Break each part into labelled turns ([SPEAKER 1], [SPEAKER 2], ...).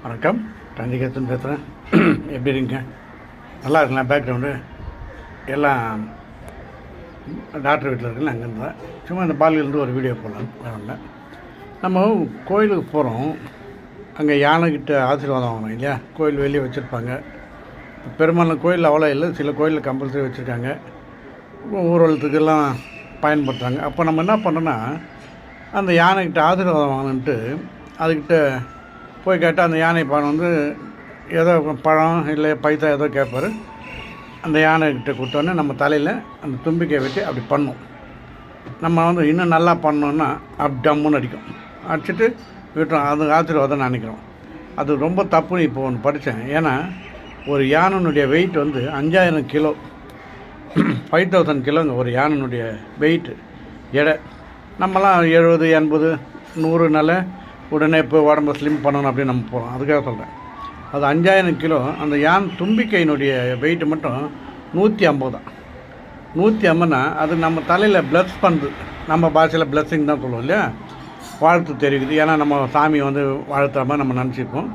[SPEAKER 1] வணக்கம். ரஞ்சிகேசன் பேசுகிறேன். எப்படி இருக்கீங்க? நல்லா இருக்குங்களா? பேக்ரவுண்டு எல்லாம் டாக்டர் வீட்டில் இருக்குல்ல, அங்கேருந்து தான் சும்மா இந்த பால்கிலேருந்து ஒரு வீடியோ போடலாம். வேறு இல்லை, நம்ம கோயிலுக்கு போகிறோம். அங்கே யானைக்கிட்ட ஆசீர்வாதம் வாங்கணும் இல்லையா? கோயில் வெளியே வச்சுருப்பாங்க. பெரும்பாலும் கோயில் அவ்வளோ இல்லை, சில கோயிலில் கம்பல்சரி வச்சுருக்காங்க. ஊர்வலத்துக்கெல்லாம் பயன்படுத்துகிறாங்க. அப்போ நம்ம என்ன பண்ணுறோன்னா, அந்த யானைக்கிட்ட ஆசீர்வாதம் வாங்கணுன்ட்டு அதுக்கிட்ட போய் கேட்டால் அந்த யானை பாடம் வந்து ஏதோ பழம் இல்லை பைசா ஏதோ கேட்பார். அந்த யானைக்கிட்ட கொடுத்தோன்னே நம்ம தலையில் அந்த தும்பிக்கையை வச்சு அப்படி பண்ணோம். நம்ம வந்து இன்னும் நல்லா பண்ணோன்னா அப்படி டம்முன்னு அடிக்கும். அடிச்சுட்டு விட்டுறோம். அது ஆசீர்வாதம் நினைக்கிறோம். அது ரொம்ப தப்புன்னு இப்போ ஒன்று படித்தேன். ஏன்னா ஒரு யானைனுடைய வெயிட் வந்து 5000 கிலோ, 5000 கிலோங்க ஒரு யானைனுடைய வெயிட்டு எடை. நம்மலாம் 70, 80, 100 உடனே இப்போ உடம்பு ஸ்லிம் பண்ணணும் அப்படின்னு நம்ம போகிறோம். அதுக்காக சொல்கிறேன். அது 5000 கிலோ. அந்த யான் தும்பிக்கையினுடைய வெயிட்டு மட்டும் 150 தான். 150னா அது நம்ம தலையில் ப்ளஸ் பண்ணுது. நம்ம பாஷையில் ப்ளஸ்ஸிங் தான் சொல்லுவோம் இல்லையா? வாழ்த்து தெரிவிக்குது. ஏன்னா நம்ம சாமியை வந்து வாழ்த்துற மாதிரி நம்ம நினச்சிப்போம்.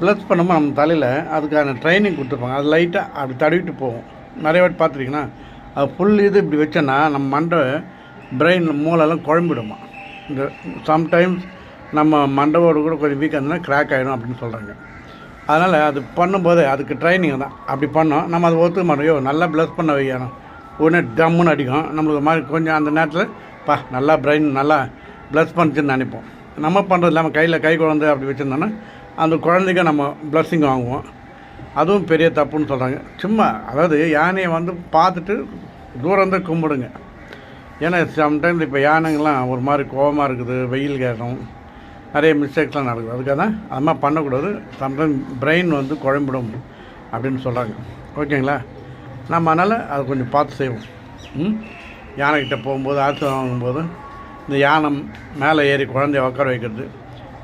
[SPEAKER 1] ப்ளஸ் பண்ணும்போது நம்ம தலையில் அதுக்கான ட்ரைனிங் கொடுத்துருப்பாங்க. அது லைட்டாக அப்படி தடவிட்டு போகும். நிறைய வாட்டி பார்த்துருக்கீங்கன்னா அது ஃபுல் இது இப்படி வச்சோன்னா நம்ம மண்டை பிரெயின் மூலெல்லாம் குழம்பிடுமா. இந்த சம்டைம்ஸ் நம்ம மண்டபோடு கூட கொஞ்சம் வீக்காக இருந்ததுன்னா கிராக் ஆகிடும் அப்படின்னு சொல்கிறாங்க. அதனால் அது பண்ணும்போது அதுக்கு ட்ரைனிங் தான். அப்படி பண்ணோம். நம்ம அதை ஒத்துக்க மாட்டோம். நல்லா ப்ளஸ் பண்ண வைக்கணும். உடனே டம்முன்னு அடிக்கும். நம்மளுக்கு மாதிரி கொஞ்சம் அந்த நேரத்தில் நல்லா பிரெயின் நல்லா ப்ளஸ் பண்ணிச்சுன்னு நினைப்போம். நம்ம பண்ணுறது இல்லாமல் கையில் கை குழந்தை அப்படி வச்சுருந்தோன்னா அந்த குழந்தைக்கு நம்ம ப்ளஸ்ஸிங் வாங்குவோம். அதுவும் பெரிய தப்புன்னு சொல்கிறாங்க. சும்மா அதாவது யானையை வந்து பார்த்துட்டு தூரம் தான் கும்பிடுங்க. ஏன்னா சம்டைம்ஸ் இப்போ யானைங்கள்லாம் ஒரு மாதிரி கோபமாக இருக்குது, வெயில் கேட்கும், நிறைய மிஸ்டேக்ஸ்லாம் நடக்குது. அதுக்காக தான் அது மாதிரி பண்ணக்கூடாது. சம்டைம் பிரெயின் வந்து குழம்பிடும் அப்படின்னு சொல்கிறாங்க. ஓகேங்களா? நம்ம அதனால் அதை கொஞ்சம் பார்த்து செய்வோம். யானைக்கிட்ட போகும்போது ஆசீர்வாதம் வாங்கும்போது இந்த யானை மேலே ஏறி குழந்தைய உட்கார வைக்கிறது.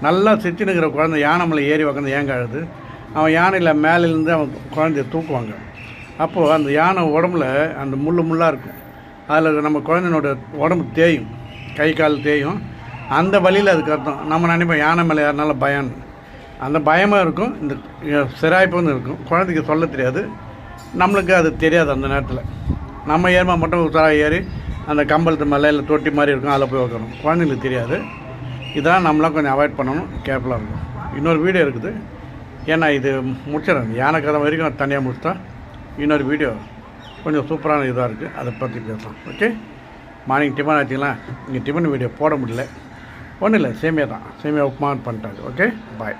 [SPEAKER 1] நல்லா சிரிச்சுன்னு இருக்கிற குழந்தை யானை மேலே ஏறி உட்காந்து ஏங்க அழுது, அவன் யானையில் மேலேருந்து அவன் குழந்தைய தூக்குவாங்க. அப்போது அந்த யானை உடம்புல அந்த முள்ளாக இருக்கும். அதில் நம்ம குழந்தைனோட உடம்பு தேயும், கை கால் தேயும். அந்த வழியில் அதுக்கு அர்த்தம். நம்ம நினைப்போம் யானை மேலே யாருனால பயம்னு. அந்த பயமாக இருக்கும். இந்த சிராய்ப்புன்னு இருக்கும். குழந்தைக்கு சொல்ல தெரியாது, நம்மளுக்கு அது தெரியாது. அந்த நேரத்தில் நம்ம ஏறுமா மட்டும் உசாராக ஏறி அந்த கம்பளத்து மேலே இல்லை தொட்டி மாதிரி இருக்கும், அதில் போய் வைக்கணும். குழந்தைங்களுக்கு தெரியாது. இதெல்லாம் நம்மளாம் கொஞ்சம் அவாய்ட் பண்ணணும், கேர்ஃபுல்லாக இருக்கும். இன்னொரு வீடியோ இருக்குது. ஏன்னா இது முடிச்சிடறேன். யானை கதை வரைக்கும் தனியாக முடிச்சிட்டா இன்னொரு வீடியோ கொஞ்சம் சூப்பரான இதாக இருக்குது. அதை பற்றி பேசலாம். ஓகே. மார்னிங் டிஃபன் ஆச்சுங்களா? இங்கே டிஃபன் வீடியோ போட முடியல. ஒன்றும் இல்லை, சேமியா தான். சேமியா உப்புமா பண்ணிட்டாங்க. ஓகே, பாய்.